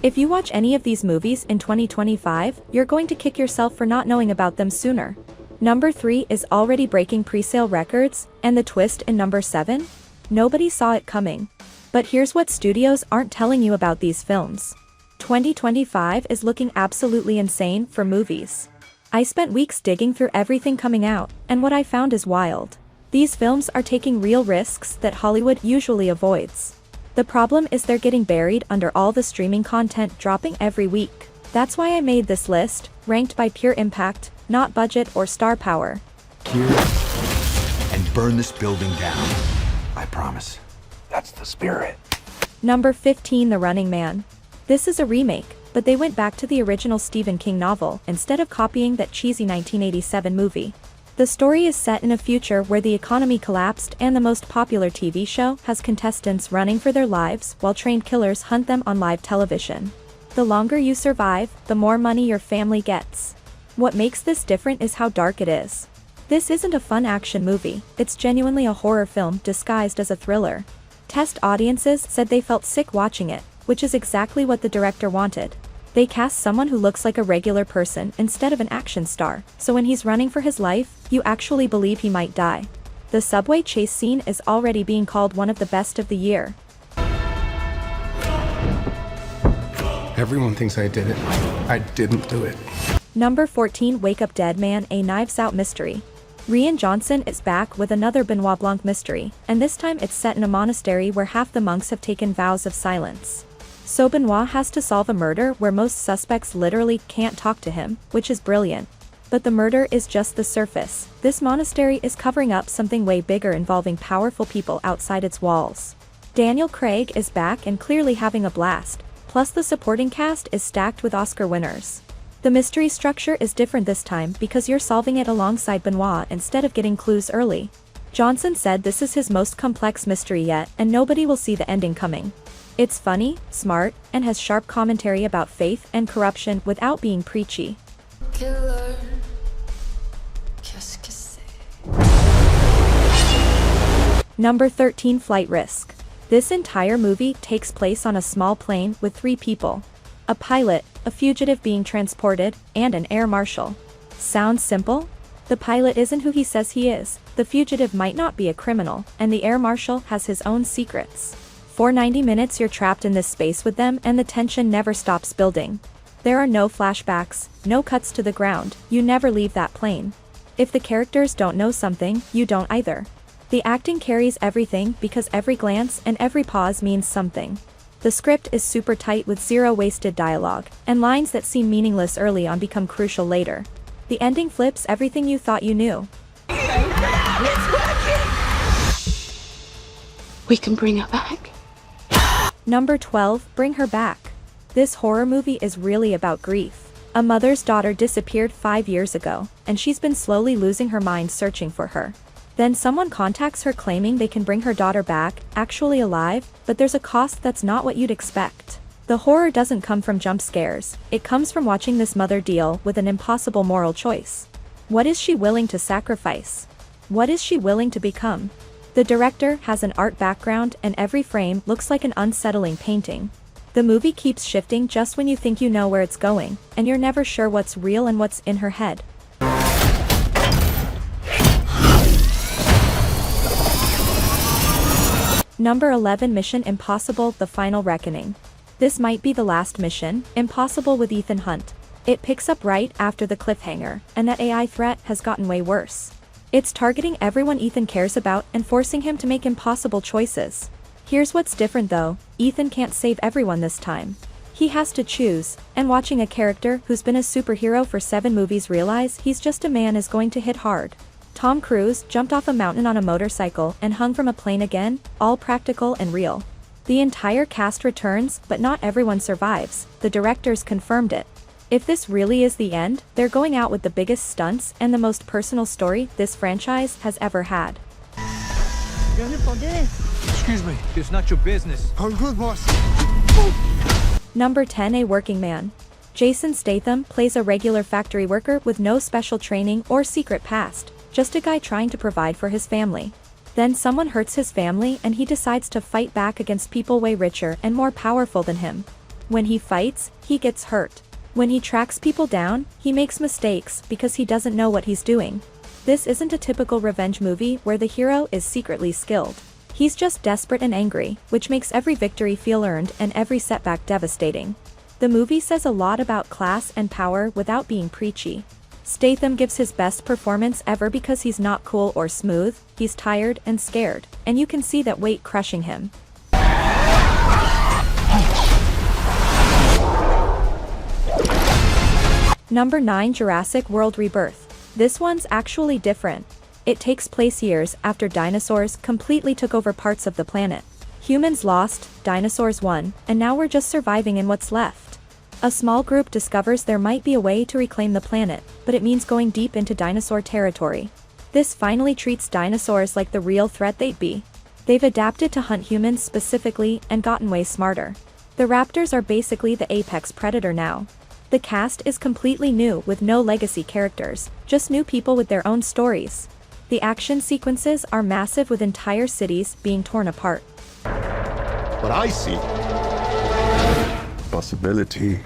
If you watch any of these movies in 2025, you're going to kick yourself for not knowing about them sooner. Number 3 is already breaking presale records, and the twist in number 7? Nobody saw it coming. But here's what studios aren't telling you about these films. 2025 is looking absolutely insane for movies. I spent weeks digging through everything coming out, and what I found is wild. These films are taking real risks that Hollywood usually avoids. The problem is they're getting buried under all the streaming content dropping every week. That's why I made this list, ranked by pure impact, not budget or star power. Here, and burn this building down. I promise. That's the spirit. Number 15, The Running Man. This is a remake, but they went back to the original Stephen King novel instead of copying that cheesy 1987 movie. The story is set in a future where the economy collapsed and the most popular TV show has contestants running for their lives while trained killers hunt them on live television. The longer you survive, the more money your family gets. What makes this different is how dark it is. This isn't a fun action movie, it's genuinely a horror film disguised as a thriller. Test audiences said they felt sick watching it, which is exactly what the director wanted. They cast someone who looks like a regular person instead of an action star, so when he's running for his life, you actually believe he might die. The subway chase scene is already being called one of the best of the year. Everyone thinks I did it. I didn't do it. Number 14, Wake Up Dead Man, a Knives Out mystery. Rian Johnson is back with another Benoit Blanc mystery, and this time it's set in a monastery where half the monks have taken vows of silence. So Benoit has to solve a murder where most suspects literally can't talk to him, which is brilliant. But the murder is just the surface. This monastery is covering up something way bigger involving powerful people outside its walls. Daniel Craig is back and clearly having a blast, plus the supporting cast is stacked with Oscar winners. The mystery structure is different this time because you're solving it alongside Benoit instead of getting clues early. Johnson said this is his most complex mystery yet and nobody will see the ending coming. It's funny, smart, and has sharp commentary about faith and corruption without being preachy. Killer. Qu'est-ce que c'est? Number 13, Flight Risk. This entire movie takes place on a small plane with 3 people. A pilot, a fugitive being transported, and an air marshal. Sounds simple? The pilot isn't who he says he is, the fugitive might not be a criminal, and the air marshal has his own secrets. For 90 minutes you're trapped in this space with them and the tension never stops building. There are no flashbacks, no cuts to the ground, you never leave that plane. If the characters don't know something, you don't either. The acting carries everything because every glance and every pause means something. The script is super tight with zero wasted dialogue, and lines that seem meaningless early on become crucial later. The ending flips everything you thought you knew. We can bring her back. Number 12, Bring Her Back. This horror movie is really about grief. A mother's daughter disappeared 5 years ago, and she's been slowly losing her mind searching for her. Then someone contacts her claiming they can bring her daughter back, actually alive, but there's a cost that's not what you'd expect. The horror doesn't come from jump scares, it comes from watching this mother deal with an impossible moral choice. What is she willing to sacrifice? What is she willing to become? The director has an art background and every frame looks like an unsettling painting. The movie keeps shifting just when you think you know where it's going, and you're never sure what's real and what's in her head. Number 11, Mission Impossible: The Final Reckoning. This might be the last Mission Impossible with Ethan Hunt. It picks up right after the cliffhanger, and that AI threat has gotten way worse. It's targeting everyone Ethan cares about and forcing him to make impossible choices. Here's what's different though, Ethan can't save everyone this time. He has to choose, and watching a character who's been a superhero for 7 movies realize he's just a man is going to hit hard. Tom Cruise jumped off a mountain on a motorcycle and hung from a plane again, all practical and real. The entire cast returns, but not everyone survives, the directors confirmed it. If this really is the end, they're going out with the biggest stunts and the most personal story this franchise has ever had. Excuse me, it's not your business. I'm good, boss. Number 10, A Working Man. Jason Statham plays a regular factory worker with no special training or secret past, just a guy trying to provide for his family. Then someone hurts his family and he decides to fight back against people way richer and more powerful than him. When he fights, he gets hurt. When he tracks people down, he makes mistakes because he doesn't know what he's doing. This isn't a typical revenge movie where the hero is secretly skilled. He's just desperate and angry, which makes every victory feel earned and every setback devastating. The movie says a lot about class and power without being preachy. Statham gives his best performance ever because he's not cool or smooth, he's tired and scared, and you can see that weight crushing him. Number 9, Jurassic World Rebirth. This one's actually different. It takes place years after dinosaurs completely took over parts of the planet. Humans lost, dinosaurs won, and now we're just surviving in what's left. A small group discovers there might be a way to reclaim the planet, but it means going deep into dinosaur territory. This finally treats dinosaurs like the real threat they'd be. They've adapted to hunt humans specifically and gotten way smarter. The raptors are basically the apex predator now. The cast is completely new with no legacy characters, just new people with their own stories. The action sequences are massive with entire cities being torn apart. But I see possibility.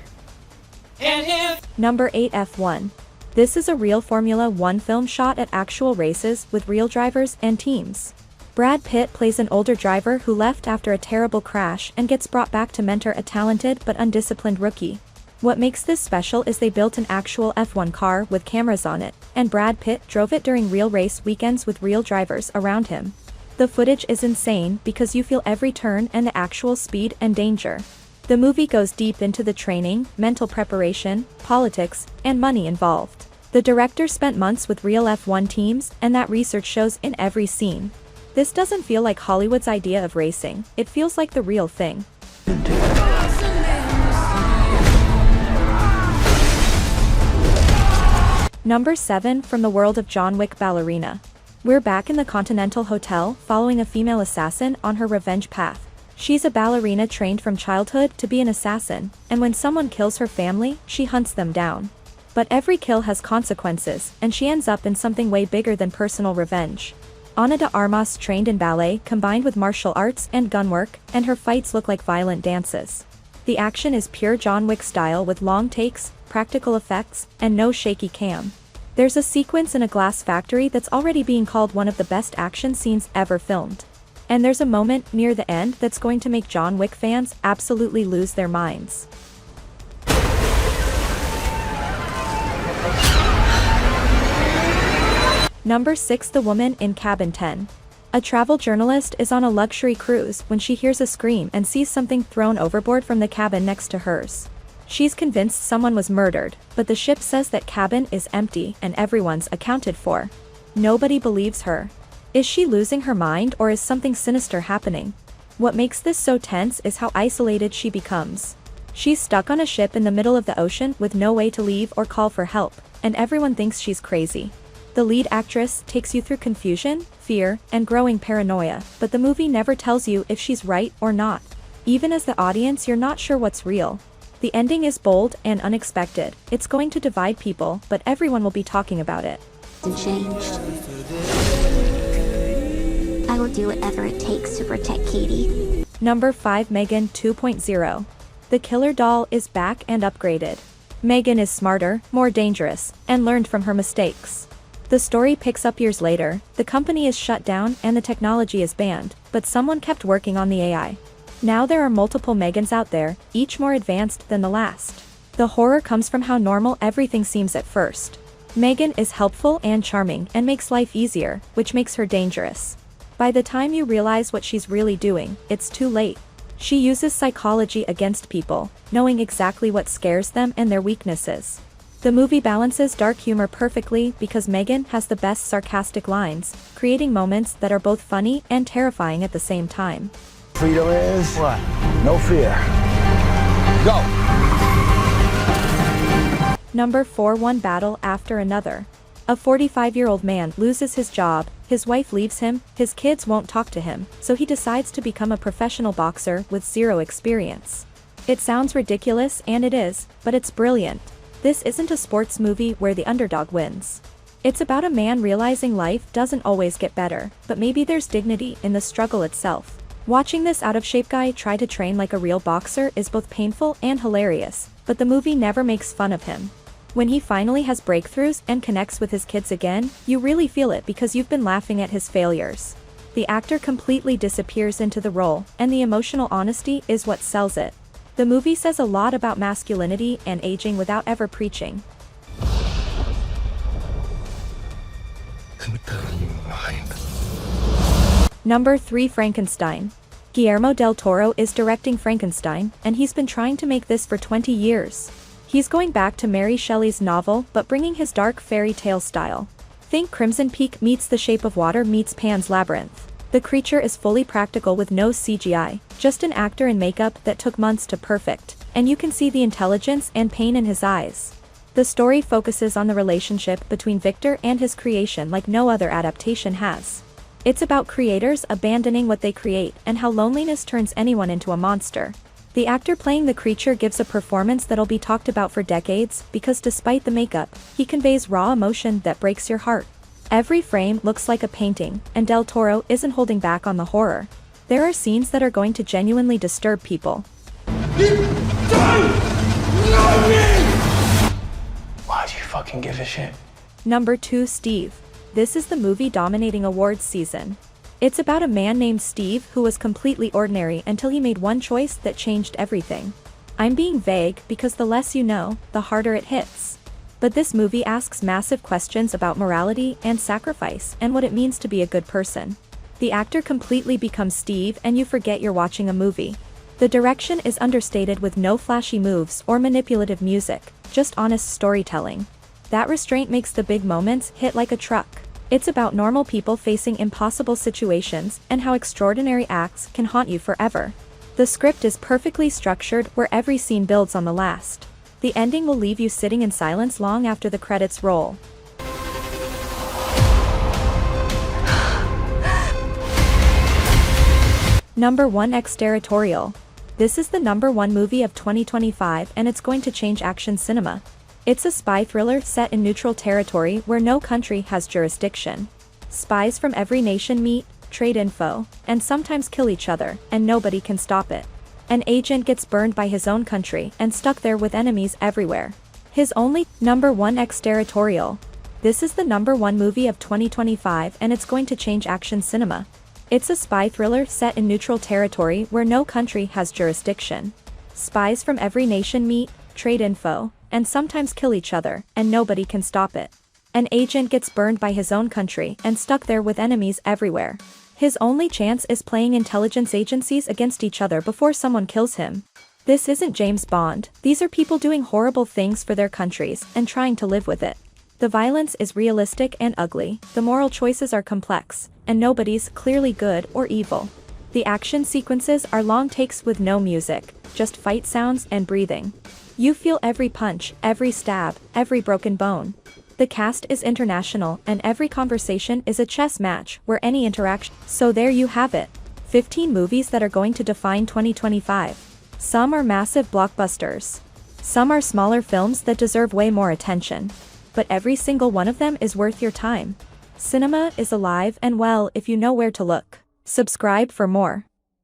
Number 8, F1. This is a real Formula 1 film shot at actual races with real drivers and teams. Brad Pitt plays an older driver who left after a terrible crash and gets brought back to mentor a talented but undisciplined rookie. What makes this special is they built an actual F1 car with cameras on it, and Brad Pitt drove it during real race weekends with real drivers around him. The footage is insane because you feel every turn and the actual speed and danger. The movie goes deep into the training, mental preparation, politics, and money involved. The director spent months with real F1 teams, and that research shows in every scene. This doesn't feel like Hollywood's idea of racing, it feels like the real thing. Number 7, from the world of John Wick, Ballerina. We're back in the Continental Hotel, following a female assassin on her revenge path. She's a ballerina trained from childhood to be an assassin, and when someone kills her family, she hunts them down. But every kill has consequences, and she ends up in something way bigger than personal revenge. Ana de Armas trained in ballet combined with martial arts and gun work, and her fights look like violent dances. The action is pure John Wick style with long takes, practical effects, and no shaky cam. There's a sequence in a glass factory that's already being called one of the best action scenes ever filmed. And there's a moment near the end that's going to make John Wick fans absolutely lose their minds. Number 6, The Woman in Cabin 10. A travel journalist is on a luxury cruise when she hears a scream and sees something thrown overboard from the cabin next to hers. She's convinced someone was murdered, but the ship says that cabin is empty and everyone's accounted for. Nobody believes her. Is she losing her mind or is something sinister happening? What makes this so tense is how isolated she becomes. She's stuck on a ship in the middle of the ocean with no way to leave or call for help, and everyone thinks she's crazy. The lead actress takes you through confusion, fear, and growing paranoia, but the movie never tells you if she's right or not. Even as the audience, you're not sure what's real. The ending is bold and unexpected. It's going to divide people, but everyone will be talking about it. Changed. I will do whatever it takes to protect Katie. Number 5, Megan 2.0. The killer doll is back and upgraded. Megan is smarter, more dangerous, and learned from her mistakes. The story picks up years later, the company is shut down and the technology is banned, but someone kept working on the AI. Now there are multiple Megans out there, each more advanced than the last. The horror comes from how normal everything seems at first. Megan is helpful and charming and makes life easier, which makes her dangerous. By the time you realize what she's really doing, it's too late. She uses psychology against people, knowing exactly what scares them and their weaknesses. The movie balances dark humor perfectly because Megan has the best sarcastic lines, creating moments that are both funny and terrifying at the same time. Freedom is what? No fear. Go! Number 4, One Battle After Another. A 45-year-old man loses his job, his wife leaves him, his kids won't talk to him, so he decides to become a professional boxer with zero experience. It sounds ridiculous, and it is, but it's brilliant. This isn't a sports movie where the underdog wins. It's about a man realizing life doesn't always get better, but maybe there's dignity in the struggle itself. Watching this out-of-shape guy try to train like a real boxer is both painful and hilarious, but the movie never makes fun of him. When he finally has breakthroughs and connects with his kids again, you really feel it because you've been laughing at his failures. The actor completely disappears into the role, and the emotional honesty is what sells it. The movie says a lot about masculinity and aging without ever preaching. Number 3, Frankenstein. Guillermo del Toro is directing Frankenstein, and he's been trying to make this for 20 years. He's going back to Mary Shelley's novel but bringing his dark fairy tale style. Think Crimson Peak meets The Shape of Water meets Pan's Labyrinth. The creature is fully practical with no CGI, just an actor in makeup that took months to perfect, and you can see the intelligence and pain in his eyes. The story focuses on the relationship between Victor and his creation like no other adaptation has. It's about creators abandoning what they create and how loneliness turns anyone into a monster. The actor playing the creature gives a performance that'll be talked about for decades because despite the makeup, he conveys raw emotion that breaks your heart. Every frame looks like a painting, and Del Toro isn't holding back on the horror. There are scenes that are going to genuinely disturb people. Why'd you fucking give a shit? Number 2, Steve. This is the movie dominating awards season. It's about a man named Steve who was completely ordinary until he made one choice that changed everything. I'm being vague because the less you know, the harder it hits. But this movie asks massive questions about morality and sacrifice and what it means to be a good person. The actor completely becomes Steve and you forget you're watching a movie. The direction is understated with no flashy moves or manipulative music, just honest storytelling. That restraint makes the big moments hit like a truck. It's about normal people facing impossible situations and how extraordinary acts can haunt you forever. The script is perfectly structured where every scene builds on the last. The ending will leave you sitting in silence long after the credits roll. Number 1, Exterritorial. This is the number 1 movie of 2025 and it's going to change action cinema. It's a spy thriller set in neutral territory where no country has jurisdiction. Spies from every nation meet, trade info, and sometimes kill each other, and nobody can stop it. An agent gets burned by his own country and stuck there with enemies everywhere. His only number 1, Exterritorial. This is the number 1 movie of 2025 and it's going to change action cinema. It's a spy thriller set in neutral territory where no country has jurisdiction. Spies from every nation meet, trade info, and sometimes kill each other, and nobody can stop it. An agent gets burned by his own country and stuck there with enemies everywhere. His only chance is playing intelligence agencies against each other before someone kills him. This isn't James Bond, these are people doing horrible things for their countries and trying to live with it. The violence is realistic and ugly, the moral choices are complex, and nobody's clearly good or evil. The action sequences are long takes with no music, just fight sounds and breathing. You feel every punch, every stab, every broken bone. The cast is international and every conversation is a chess match where any interaction. So there you have it. 15 movies that are going to define 2025. Some are massive blockbusters. Some are smaller films that deserve way more attention. But every single one of them is worth your time. Cinema is alive and well if you know where to look. Subscribe for more.